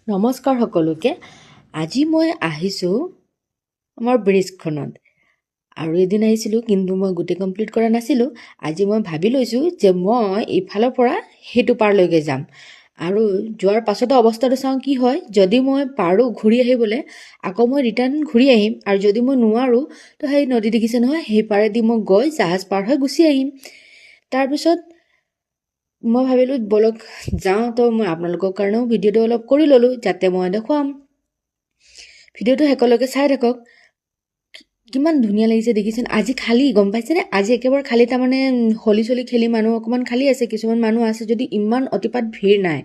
নমস্কাৰ সকলোকে। আজি মই আহিছোঁ আমাৰ ব্ৰিজখনত আৰু এদিন আহিছিলোঁ কিন্তু মই গোটেই কমপ্লিট কৰা নাছিলোঁ। আজি মই ভাবি লৈছোঁ যে মই ইফালৰ পৰা সেইটো পাৰলৈকে যাম আৰু যোৱাৰ পাছতে অৱস্থাটো চাওঁ কি হয়। যদি মই পাৰোঁ ঘূৰি আহিবলৈ আকৌ মই ৰিটাৰ্ণ ঘূৰি আহিম আৰু যদি মই নোৱাৰোঁ তো সেই নদী দেখিছে নহয় সেই পাৰেদি মই গৈ জাহাজ পাৰ হৈ গুচি আহিম। তাৰপিছত মই ভাবিলোঁ বলক যাওঁ, তো মই আপোনালোকৰ কাৰণেও ভিডিঅ'টো অলপ কৰি ল'লোঁ যাতে মই দেখুৱাম। ভিডিঅ'টো শেষলৈকে চাই থাকক। কিমান ধুনীয়া লাগিছে দেখিছেনে? আজি খালী গম পাইছেনে? আজি একেবাৰে খালী, তাৰমানে হলি চলি খেলি মানুহ অকণমান খালী আছে, কিছুমান মানুহ আছে যদি ইমান অতিপাত ভিৰ নাই।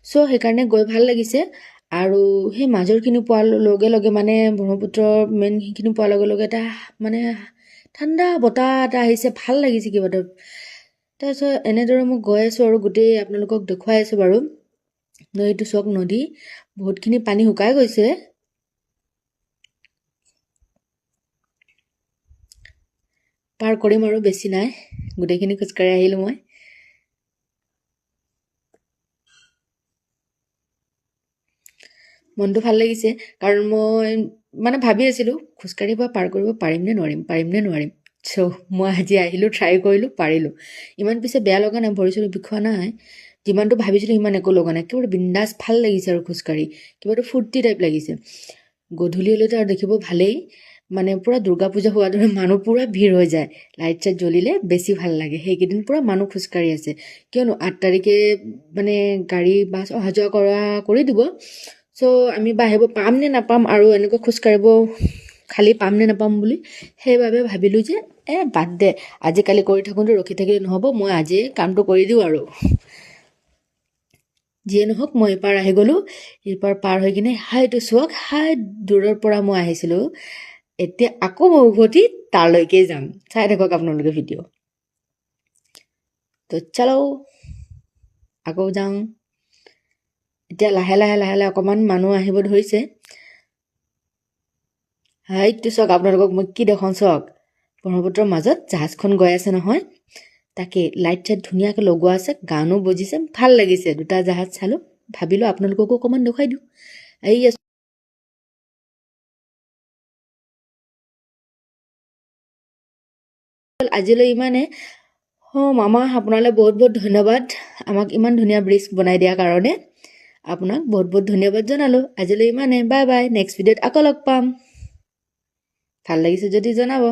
চ' সেইকাৰণে গৈ ভাল লাগিছে। আৰু সেই মাজৰখিনি পোৱাৰ লগে লগে মানে ব্ৰহ্মপুত্ৰৰ মেইন সেইখিনি পোৱাৰ লগে লগে এটা মানে ঠাণ্ডা বতাহ এটা আহিছে, ভাল লাগিছে কিবা এটা। তাৰপিছত এনেদৰে মই গৈ আছোঁ আৰু গোটেই আপোনালোকক দেখুৱাই আছোঁ বাৰু। নদীটো চাওক, নদী বহুতখিনি পানী শুকাই গৈছে। পাৰ কৰিম আৰু বেছি নাই, গোটেইখিনি খোজকাঢ়ি আহিলোঁ মই। মনটো ভাল লাগিছে কাৰণ মই মানে ভাবি আছিলোঁ খোজকাঢ়িব পাৰ কৰিব পাৰিম নে নোৱাৰিম। চ' মই আজি আহিলোঁ, ট্ৰাই কৰিলোঁ, পাৰিলোঁ। ইমান পিছে বেয়া লগা নাই, ভৰি চৰি বিষোৱা নাই। যিমানটো ভাবিছিলোঁ সিমান একো লগা নাই, একেবাৰে বিন্দাছ ভাল লাগিছে আৰু খোজকাঢ়ি কিবা এটা ফূৰ্তি টাইপ লাগিছে। গধূলি হ'লেতো আৰু দেখিব ভালেই, মানে পূৰা দুৰ্গা পূজা হোৱাৰ দৰে মানুহ পূৰা ভিৰ হৈ যায়। লাইট চাইট জ্বলিলে বেছি ভাল লাগে। সেইকেইদিন পূৰা মানুহ খোজকাঢ়ি আছে, কিয়নো 8 তাৰিখে মানে গাড়ী বাছ অহা যোৱা কৰি দিব। চ' আমি বাঢ়িব পাম নে নাপাম আৰু এনেকৈ খোজকাঢ়িব খালী পাম নে নাপাম বুলি সেইবাবে ভাবিলোঁ যে বাদ দে, আজিকালি কৰি থাকোঁতে ৰখি থাকিলে নহ'ব, মই আজিয়ে কামটো কৰি দিওঁ আৰু। যিয়ে নহওক মই এইপাৰ আহি গ'লোঁ। এইপাৰ পাৰ হৈ কিনে হাইটো চোৱাক, হাই দূৰৰ পৰা মই আহিছিলোঁ, এতিয়া আকৌ মই উভতি তালৈকে যাম। চাই থাকক আপোনালোকে ভিডিঅ'। তো চলো আকৌ যাওঁ। এতিয়া লাহে লাহে অকণমান মানুহ আহিব ধৰিছে। হাইটো চাওক, আপোনালোকক মই কি দেখাওঁ চাওক, ব্ৰহ্মপুত্ৰৰ মাজত জাহাজখন গৈ আছে নহয়, তাকে লাইট চাইট ধুনীয়াকৈ লগোৱা আছে, গানো বজিছে, ভাল লাগিছে। দুটা জাহাজ চালোঁ, ভাবিলোঁ আপোনালোককো অকণমান দেখুৱাই দিওঁ। এই আজিলৈ ইমানে। মামা আপোনালৈ বহুত বহুত ধন্যবাদ, আমাক ইমান ধুনীয়া ব্ৰিজ বনাই দিয়াৰ কাৰণে আপোনাক বহুত বহুত ধন্যবাদ জনালোঁ। আজিলৈ ইমানে, বাই বাই। নেক্সট ভিডিঅ'ত আকৌ লগ পাম। ভাল লাগিছে যদি জনাব।